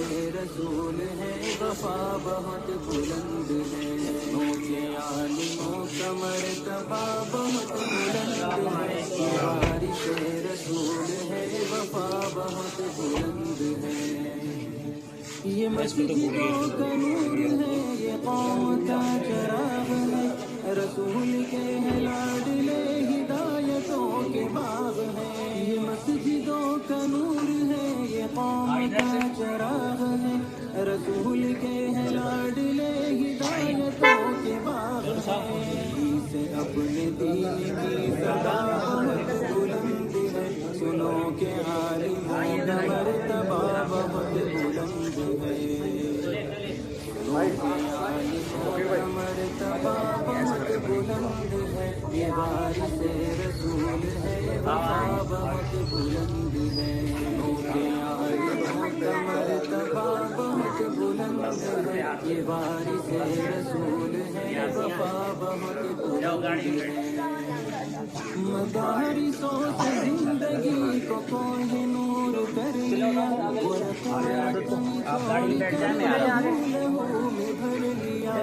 رسول ہے وفا بہت بلند ہے نوک عالموں کا مرتبہ بہت بلند ہے بارش رسول ہے وفا بہت بلند ہے یہ مسجدوں کا نور ہے یہ قوم کا چراغ ہے رسول کے ہے لاڈلے ہدایتوں کے باغ ہے یہ مسجدوں کا نور ہے یہ قوم کا چراغ ہے رسول کے ہے لاڈلے ہدایتوں کے باغ ہے اسے اپنے دین کی صدا بہت بلند ہے سنو کہ عالموں کا مرتبہ بہت بلند ہے مرتبہ بہت بلند ہے یہ وارث رسول ہے وفا بہت بلند ہے مرتبہ بہت بلند ہے یہ وارث رسول ہے وفا بہت بلند ہے مدارسوں سے زندگی کو کوئی نور کر لیا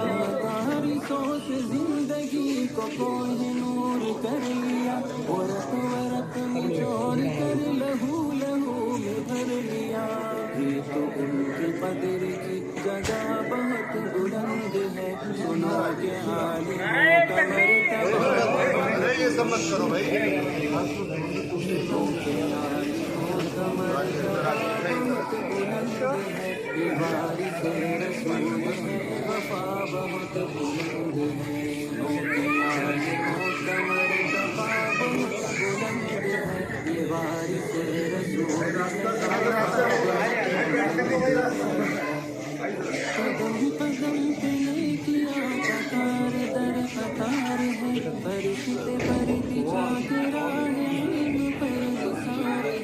مدارسوں سے زندگی کو کوئی نور کر لیا ورق ورق نچوڑ کر لہو لہو میں بھر لیا یہ تو ان کی قدر کی جگہ بہت بلند ہے سنا کے عالموں کا مرتبہ یہ سمجھ کرو بھائی وارث رسول ہے وفا بہت بلند ہے مرتبہ بہت بلند ہے یہ وارث رسول قدم قدم پہ نیکیاں قطار در قطار ہے فرشتے پر بچھا کے راہ علم پر نثار ہے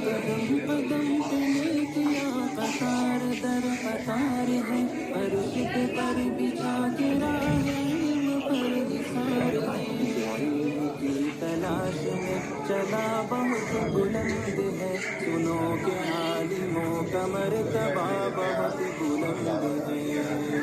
قدم قدم پہ نیکیاں قطار در قطار ہے فرشتے پر بچھا کے راہ علم پر نثار ہے علم کی تلاش میں چلا بہت بلند ہے سنو کہ عالموں کا مرتبہ بہت بلند ہے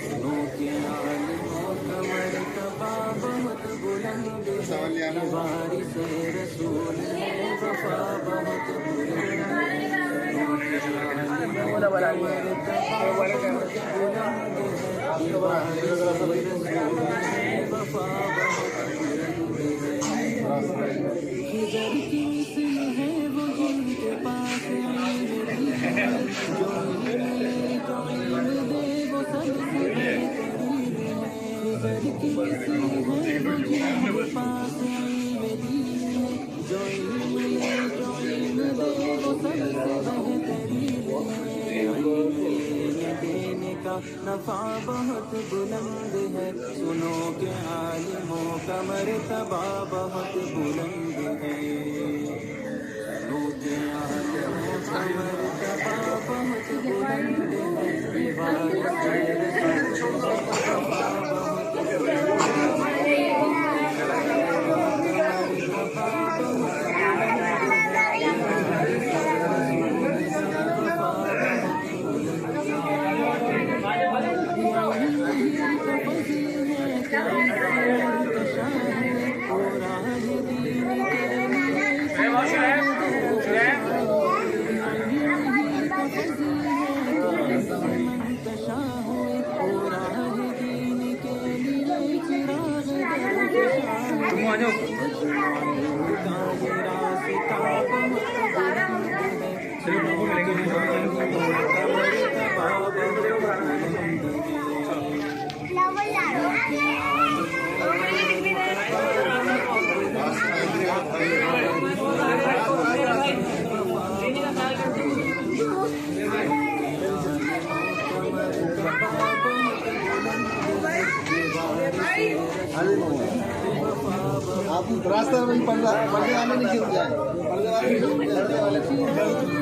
سنو کہ عالموں کا مرتبہ بہت بلند ہے وارث رسول ہے وفا بہت بلند ہے سنو کہ عالموں کا مرتبہ بہت بلند ہے وارث رسول ہے وفا بہت بلند ہے خضر کی مثل ہے وہ جن کے پاس علم ہے جو علم دے وہ سب سے بہترین ہے خضر کی مثل ہے وہ جن کے پاس علم دین ہے جو علم دے وہ سب سے بہترین ہے دینے کا نفع بہت بلند ہے سنو کہ عالموں کا مرتبہ بہت بلند ہے سنو کہ عالموں کا مرتبہ بہت بلند ہے یہ وارث رسول ہے وفا بہت بلند آپ راستہ میں پردے والے نہیں چھپ جائیں پردے والے چھپ